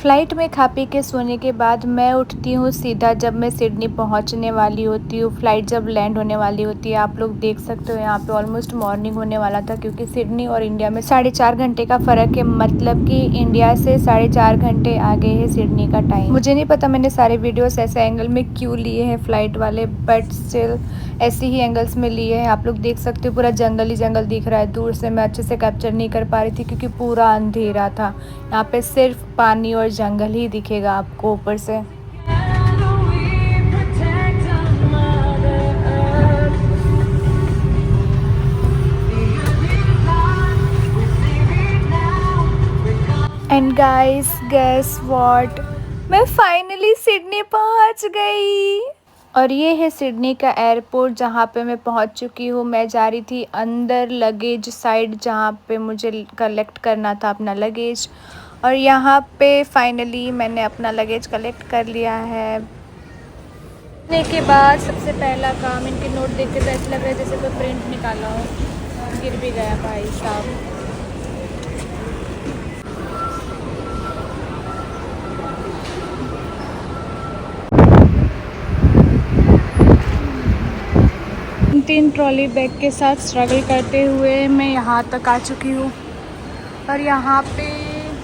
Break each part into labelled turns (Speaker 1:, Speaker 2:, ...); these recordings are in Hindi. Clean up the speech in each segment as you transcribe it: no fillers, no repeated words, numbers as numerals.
Speaker 1: फ़्लाइट में खा पी के सोने के बाद मैं उठती हूँ सीधा जब मैं सिडनी पहुँचने वाली होती हूँ। फ़्लाइट जब लैंड होने वाली होती है, आप लोग देख सकते हो यहाँ पे ऑलमोस्ट मॉर्निंग होने वाला था, क्योंकि सिडनी और इंडिया में 4.5 घंटे का फ़र्क है। मतलब कि इंडिया से 4.5 घंटे आगे है सिडनी का टाइम। मुझे नहीं पता मैंने सारे वीडियोस ऐसे एंगल में क्यों लिए हैं फ़्लाइट वाले, बट स्टिल ऐसे ही एंगल्स में लिए हैं। आप लोग देख सकते हो पूरा जंगल ही जंगल दिख रहा है। दूर से मैं अच्छे से कैप्चर नहीं कर पा रही थी क्योंकि पूरा अंधेरा था। यहाँ पे सिर्फ पानी और जंगल ही दिखेगा आपको ऊपर से। एंड गाइस गेस व्हाट, मैं फाइनली सिडनी पहुंच गई। और ये है सिडनी का एयरपोर्ट जहाँ पे मैं पहुँच चुकी हूँ। मैं जा रही थी अंदर लगेज साइड, जहाँ पे मुझे कलेक्ट करना था अपना लगेज। और यहाँ पे फाइनली मैंने अपना लगेज कलेक्ट कर लिया है। के बाद सबसे पहला काम, इनके नोट देख के तो ऐसा लग रहा है जैसे कोई प्रिंट निकाला हो। गिर भी गया भाई साहब। तीन ट्रॉली बैग के साथ स्ट्रगल करते हुए मैं यहाँ तक आ चुकी हूँ। और यहाँ पे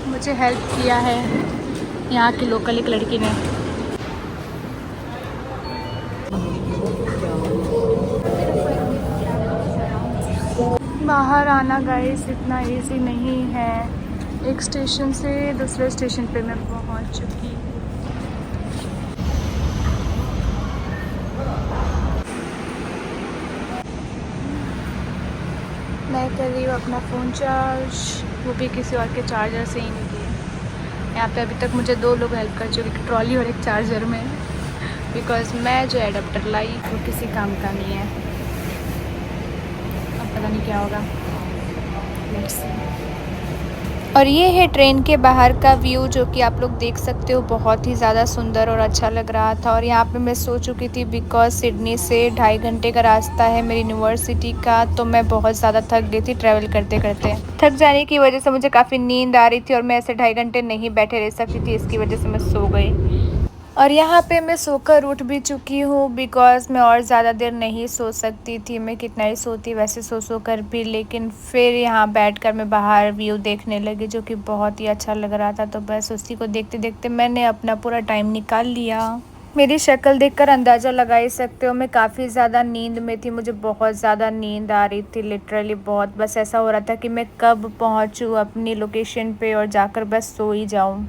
Speaker 1: मुझे हेल्प किया है यहाँ की लोकल एक लड़की ने। बाहर आना गाइस इतना इजी नहीं है। एक स्टेशन से दूसरे स्टेशन पे मैं पहुँच चुकी हूँ। मैं कर रही हूँ अपना फ़ोन चार्ज, वो भी किसी और के चार्जर से ही नहीं किया। यहाँ पे अभी तक मुझे 2 लोग हेल्प कर चुके, एक ट्रॉली और एक चार्जर में, बिकॉज़ मैं जो एडाप्टर लाई वो किसी काम का नहीं है। अब पता नहीं क्या होगा। Let's see. और ये है ट्रेन के बाहर का व्यू, जो कि आप लोग देख सकते हो, बहुत ही ज़्यादा सुंदर और अच्छा लग रहा था। और यहाँ पे मैं सो चुकी थी बिकॉज़ सिडनी से 2.5 घंटे का रास्ता है मेरी यूनिवर्सिटी का, तो मैं बहुत ज़्यादा थक गई थी ट्रैवल करते करते। थक जाने की वजह से मुझे काफ़ी नींद आ रही थी और मैं ऐसे 2.5 घंटे नहीं बैठे रह सकती थी, इसकी वजह से मैं सो गई। और यहाँ पे मैं सोकर उठ भी चुकी हूँ बिकॉज़ मैं और ज़्यादा देर नहीं सो सकती थी। मैं कितना ही सोती वैसे सो कर भी, लेकिन फिर यहाँ बैठकर मैं बाहर व्यू देखने लगी, जो कि बहुत ही अच्छा लग रहा था। तो बस उसी को देखते देखते मैंने अपना पूरा टाइम निकाल लिया। मेरी शक्ल देखकर अंदाज़ा लगा ही सकते हो मैं काफ़ी ज़्यादा नींद में थी। मुझे बहुत ज़्यादा नींद आ रही थी, लिटरली बहुत। बस ऐसा हो रहा था कि मैं कब पहुँचूँ अपनी लोकेशन पे और जाकर बस सो ही जाऊँ।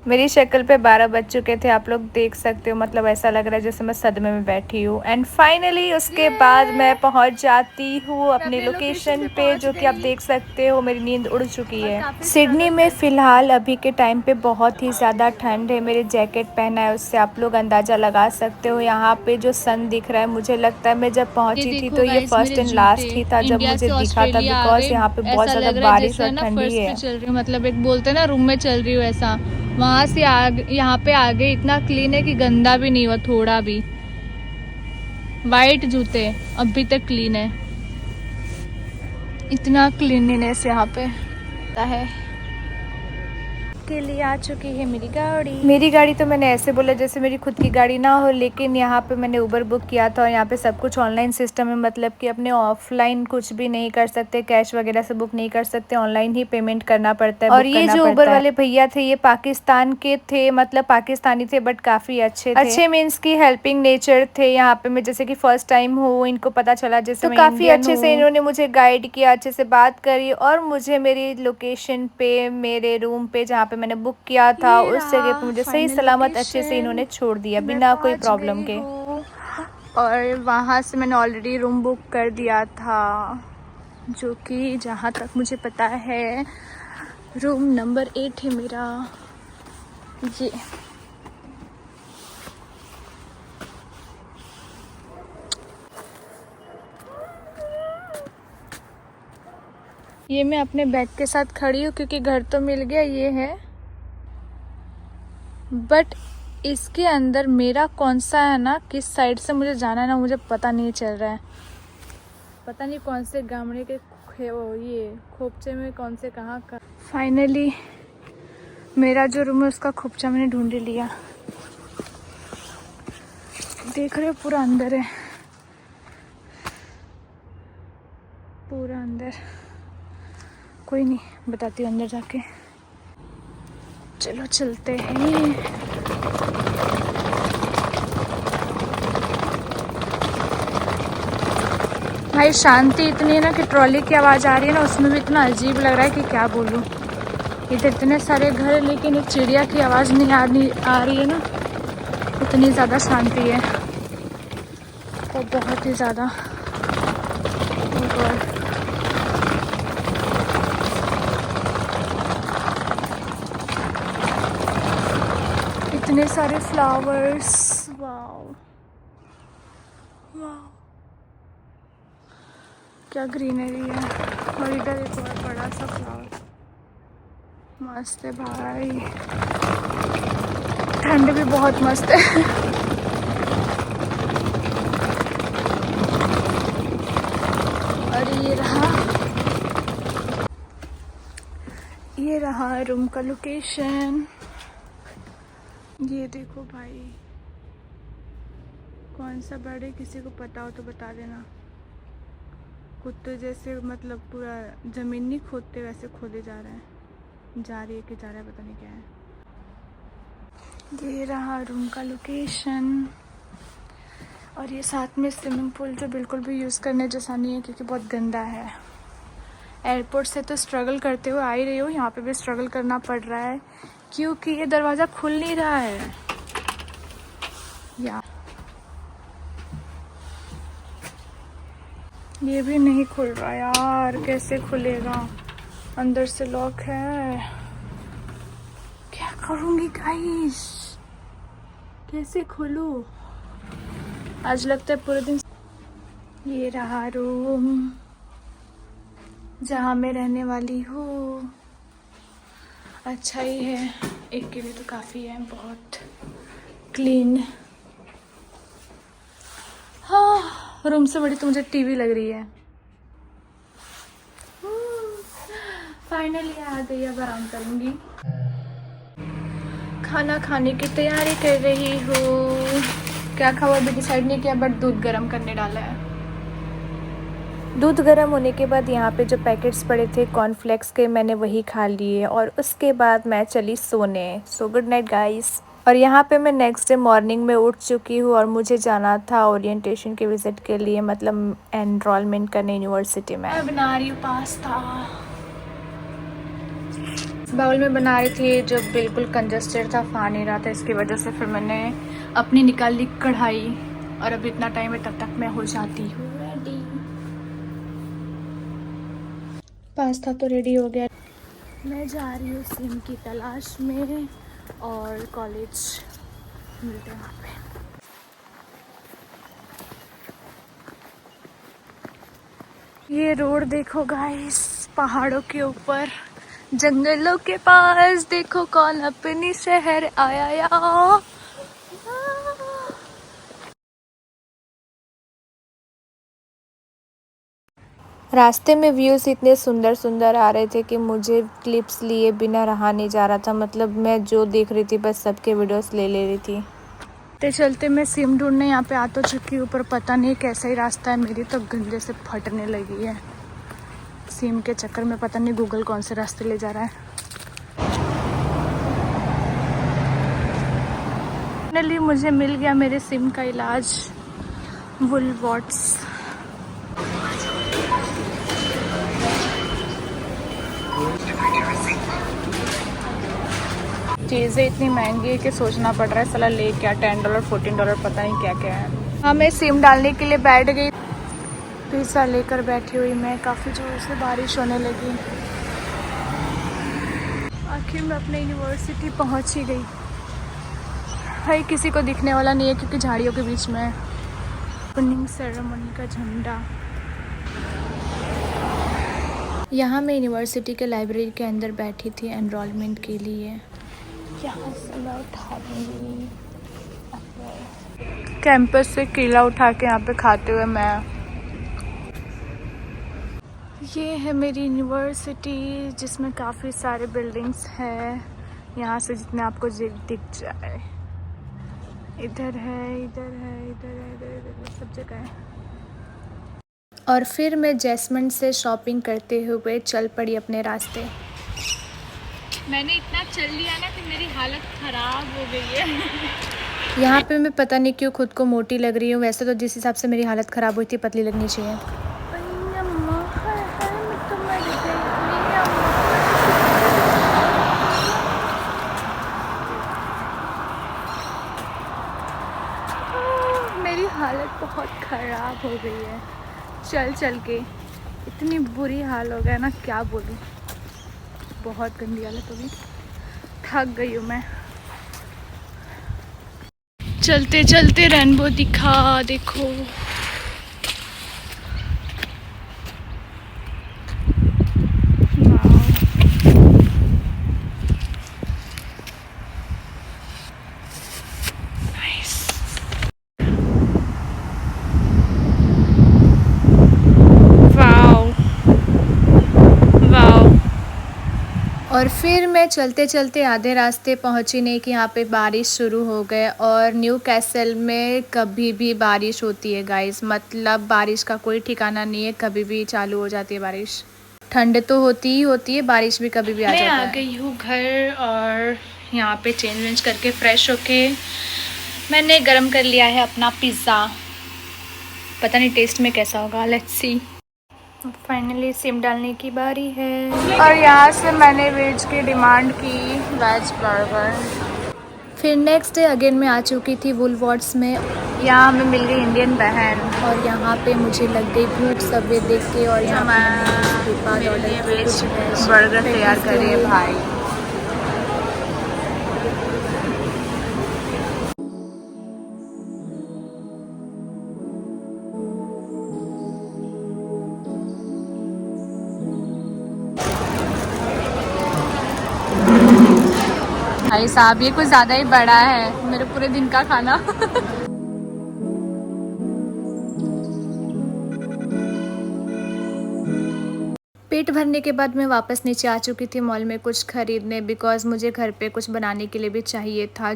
Speaker 1: मेरी शक्ल पे 12 बज चुके थे, आप लोग देख सकते हो। मतलब ऐसा लग रहा है जैसे मैं सदमे में बैठी हूँ। एंड फाइनली उसके बाद मैं पहुँच जाती हूँ अपनी लोकेशन पे, जो कि आप देख सकते हो मेरी नींद उड़ चुकी है। सिडनी में फ़िलहाल अभी के टाइम पे बहुत ही ज़्यादा ठंड है। मेरे जैकेट पहना है, उससे आप लोग अंदाज़ा लगा सकते हो। यहाँ पे जो सन दिख रहा है, मुझे लगता है मैं जब पहुँची थी तो ये फर्स्ट एंड लास्ट ही था जब मुझे दिखा था, बिकॉज यहाँ पे बहुत ज़्यादा बारिश और ठंडी है।
Speaker 2: चल रही हूँ, मतलब एक बोलते हैं ना रूम में चल रही हूँ, ऐसा वहां से आगे यहाँ पे आगे इतना क्लीन है कि गंदा भी नहीं हुआ थोड़ा भी। वाइट जूते अभी तक क्लीन है, इतना क्लीनलीनेस यहाँ पे है।
Speaker 1: के लिए आ चुकी है मेरी गाड़ी तो मैंने ऐसे बोला जैसे मेरी खुद की गाड़ी ना हो, लेकिन यहाँ पे मैंने उबर बुक किया था और यहाँ पे सब कुछ ऑनलाइन सिस्टम है। मतलब कि अपने ऑफलाइन कुछ भी नहीं कर सकते, कैश वगैरह से बुक नहीं कर सकते, ऑनलाइन ही पेमेंट करना पड़ता है। और ये जो उबर वाले भैया थे ये पाकिस्तान के थे, मतलब पाकिस्तानी थे, बट काफ़ी अच्छे मीन्स की हेल्पिंग नेचर थे। यहाँ पे मैं जैसे कि फर्स्ट टाइम हूँ, इनको पता चला जैसे तो काफ़ी अच्छे से इन्होंने मुझे गाइड किया, अच्छे से बात करी और मुझे मेरी लोकेशन पे, मेरे रूम पे जहाँ पे मैंने बुक किया था उस जगह पे मुझे सही सलामत अच्छे से इन्होंने छोड़ दिया बिना कोई प्रॉब्लम के। और वहाँ से मैंने ऑलरेडी रूम बुक कर दिया था, जो कि जहाँ तक मुझे पता है रूम नंबर 8 है मेरा। ये मैं अपने बैग के साथ खड़ी हूँ क्योंकि घर तो मिल गया, ये है, बट इसके अंदर मेरा कौन सा है ना, किस साइड से मुझे जाना है ना, मुझे पता नहीं चल रहा है। पता नहीं कौन से गामड़े के ये खोपचे में कौन से कहाँ का। फाइनली
Speaker 2: मेरा जो रूम है उसका खोपचा मैंने ढूंढ लिया। देख रहे हो पूरा अंदर है, पूरा अंदर। कोई नहीं, बताती हूँ अंदर जाके। चलो चलते हैं। भाई शांति इतनी है ना कि ट्रॉली की आवाज़ आ रही है ना, उसमें भी इतना अजीब लग रहा है कि क्या बोलूँ। इधर इतने सारे घर है लेकिन एक चिड़िया की आवाज़ नहीं आ रही है ना, इतनी ज़्यादा शांति है और बहुत ही ज़्यादा। इतने सारे फ्लावर्स, वाओ वाओ, क्या ग्रीनरी है। और इधर एक और बड़ा सा फ्लावर, मस्त है भाई। ठंड भी बहुत मस्त है। और ये रहा रूम का लोकेशन। ये देखो भाई, कौन सा बेड है, किसी को पता हो तो बता देना। कुत्ते जैसे मतलब पूरा ज़मीन नहीं खोदते वैसे खोदे जा रहे हैं, जा रही है कि जा रहा है पता नहीं क्या है। ये रहा रूम का लोकेशन। और ये साथ में स्विमिंग पूल, जो बिल्कुल भी यूज़ करने जैसा नहीं है क्योंकि बहुत गंदा है। एयरपोर्ट से तो स्ट्रगल करते हुए आ ही रही हो, यहाँ पे भी स्ट्रगल करना पड़ रहा है क्योंकि ये दरवाज़ा खुल नहीं रहा है यार। ये भी नहीं खुल रहा यार, कैसे खुलेगा? अंदर से लॉक है। क्या करूँगी गाइस, कैसे खोलूँ? आज लगता है पूरे दिन। ये रहा रूम जहाँ मैं रहने वाली हूँ। अच्छा ही है, एक के लिए तो काफ़ी है, बहुत क्लीन। हाँ, रूम से बड़ी तो मुझे टीवी लग रही है। फाइनली आ गई, अब आराम करूँगी। खाना खाने की तैयारी कर रही हूँ। क्या खाऊँ अभी डिसाइड नहीं किया, बट दूध गर्म करने डाला है। दूध गर्म होने के बाद यहाँ पे जो पैकेट्स पड़े थे कॉर्नफ्लेक्स के, मैंने वही खा लिए और उसके बाद मैं चली सोने। So good night guys. और यहाँ पे मैं नेक्स्ट डे मॉर्निंग में उठ चुकी हूँ और मुझे जाना था ओरिएंटेशन के विज़िट के लिए, मतलब एनरोलमेंट करने यूनिवर्सिटी में। मैं बना रही हूँ पास्ता, बाउल में बना रही थी, जो बिल्कुल कंजस्टेड था, खा नहीं रहा था, इसकी वजह से फिर मैंने अपनी निकाल ली कढ़ाई। और अब इतना टाइम है, तब तक मैं हो जाती हूँ रेडी। पास्ता तो रेडी हो गया। मैं जा रही हूँ सिम की तलाश में और कॉलेज मिलते हैं वहाँ पे। ये रोड देखो गाइस, पहाड़ों के ऊपर, जंगलों के पास, देखो कौन अपनी शहर आया या। रास्ते में व्यूज़ इतने सुंदर सुंदर आ रहे थे कि मुझे क्लिप्स लिए बिना रहा नहीं जा रहा था। मतलब मैं जो देख रही थी बस सबके वीडियोस ले रही थी। ते चलते मैं सिम ढूंढने यहाँ पे आ तो चुकी हूँ, पर पता नहीं कैसा ही रास्ता है, मेरी तो गंदे से फटने लगी है सिम के चक्कर में। पता नहीं गूगल कौन से रास्ते ले जा रहा है। फाइनली मुझे मिल गया मेरे सिम का इलाज, वुलवर्ड्स। चीज़ें इतनी महंगी है कि सोचना पड़ रहा है साला ले क्या, $10 $14 पता नहीं क्या क्या है। हाँ, मैं सिम डालने के लिए बैठ गई, पिज़्ज़ा लेकर बैठी हुई मैं। काफ़ी जोर से बारिश होने लगी। आखिर मैं अपने यूनिवर्सिटी पहुंच ही गई। भाई किसी को दिखने वाला नहीं है क्योंकि झाड़ियों के बीच में है। ओपनिंग सेरेमनी का झंडा। यहाँ मैं यूनिवर्सिटी के लाइब्रेरी के अंदर बैठी थी एनरोलमेंट के लिए। यहाँ से मैं उठा दूँगी कैंपस से केला उठा के यहाँ पे खाते हुए मैं। ये है मेरी यूनिवर्सिटी जिसमें काफ़ी सारे बिल्डिंग्स हैं। यहाँ से जितने आपको दिख जाए। इधर है, इधर है, इधर है, इधर सब जगह है।
Speaker 1: और फिर मैं जैस्मिन से शॉपिंग करते हुए चल पड़ी अपने रास्ते।
Speaker 2: मैंने इतना चल लिया ना कि मेरी हालत ख़राब हो गई है।
Speaker 1: यहाँ पे मैं पता नहीं क्यों खुद को मोटी लग रही हूँ। वैसे तो जिस हिसाब से मेरी हालत ख़राब हुई थी पतली लगनी चाहिए।
Speaker 2: मेरी हालत बहुत ख़राब हो गई है चल चल के। इतनी बुरी हाल हो गया ना, क्या बोलूँ। बहुत गंदी हालत हो गई, थक गई हूँ मैं। चलते चलते रेनबो दिखा, देखो।
Speaker 1: और फिर मैं चलते चलते आधे रास्ते पहुंची नहीं कि यहाँ पे बारिश शुरू हो गए। और न्यू कैसल में कभी भी बारिश होती है गाइस, मतलब बारिश का कोई ठिकाना नहीं है, कभी भी चालू हो जाती है बारिश। ठंड तो होती ही होती है, बारिश भी कभी भी आ जाता है।
Speaker 2: मैं आ गई हूँ घर और यहाँ पे चेंज वेंज करके फ्रेश होके मैंने गरम कर लिया है अपना पिज़्ज़ा। पता नहीं टेस्ट में कैसा होगा, लेट्स सी।
Speaker 1: फाइनली सिम डालने की बारी है।
Speaker 2: और यहाँ से मैंने वेज की डिमांड की, वेज बर्गर।
Speaker 1: फिर नेक्स्ट डे अगेन मैं आ चुकी थी वुलवर्ड्स में।
Speaker 2: यहाँ हमें मिल गई इंडियन बहन
Speaker 1: और यहाँ पे मुझे लग गई भूख सबवे देख के। और यहाँ पे मैंने उसके बाद ऑर्डर किया
Speaker 2: वेज बर्गर तैयार करिए भाई। भाई साहब ये कुछ ज़्यादा ही बड़ा है, मेरे पूरे दिन का खाना।
Speaker 1: पेट भरने के बाद मैं वापस नीचे आ चुकी थी मॉल में कुछ खरीदने, बिकॉज मुझे घर पे कुछ बनाने के लिए भी चाहिए था।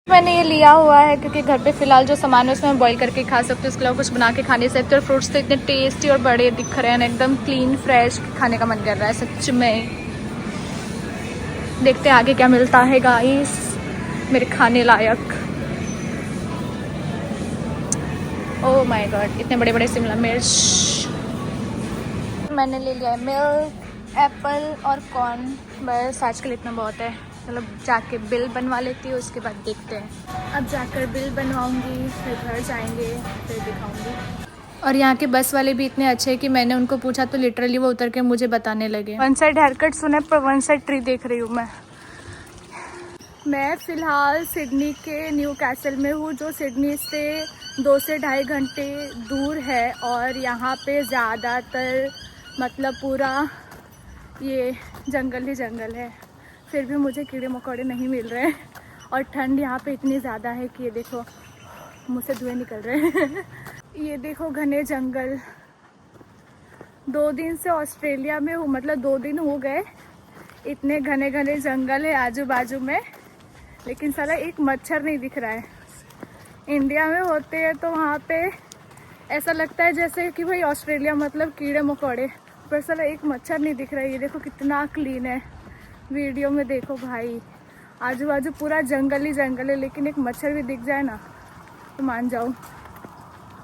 Speaker 2: मैंने ये लिया हुआ है क्योंकि घर पे फ़िलहाल जो सामान है उसमें हम बॉईल करके खा सकते हैं, उसके अलावा कुछ बना के खा नहीं सकते। और फ्रूट्स तो इतने टेस्टी और बड़े दिख रहे हैं ना, एकदम क्लीन फ्रेश, खाने का मन कर रहा है सच में। देखते हैं आगे क्या मिलता है गाइस मेरे खाने लायक। ओह माय गॉड, इतने बड़े बड़े शिमला मिर्च। मैंने ले लिया है मिल्क, एप्पल और कॉर्न। बस आज के लिए इतना बहुत है। चलो जाके बिल बनवा लेती हूँ, उसके बाद देखते हैं। अब जाकर बिल बनवाऊंगी, फिर घर जाएंगे, फिर दिखाऊंगी।
Speaker 1: और यहाँ के बस वाले भी इतने अच्छे हैं कि मैंने उनको पूछा तो लिटरली वो उतर के मुझे बताने लगे।
Speaker 2: वन साइड हेयर कट सुने पर वन साइड ट्री देख रही हूँ मैं फ़िलहाल सिडनी के न्यू कैसल में हूँ, जो सिडनी से 2 से ढाई घंटे दूर है। और यहाँ पे ज़्यादातर मतलब पूरा ये जंगल ही जंगल है। फिर भी मुझे कीड़े मकोड़े नहीं मिल रहे हैं। और ठंड यहाँ पे इतनी ज़्यादा है कि ये देखो मुँह से धुएँ निकल रहे हैं। ये देखो घने जंगल। 2 दिन से ऑस्ट्रेलिया में हूँ, मतलब 2 दिन हो गए। इतने घने घने जंगल है आजू बाजू में, लेकिन साला एक मच्छर नहीं दिख रहा है। इंडिया में होते हैं तो वहाँ पे ऐसा लगता है जैसे कि भाई ऑस्ट्रेलिया मतलब कीड़े मकोड़े, पर साला एक मच्छर नहीं दिख रहा है। ये देखो कितना क्लीन है, वीडियो में देखो भाई आजू बाजू पूरा जंगल ही जंगल है, लेकिन एक मच्छर भी दिख जाए ना तो मान जाओ।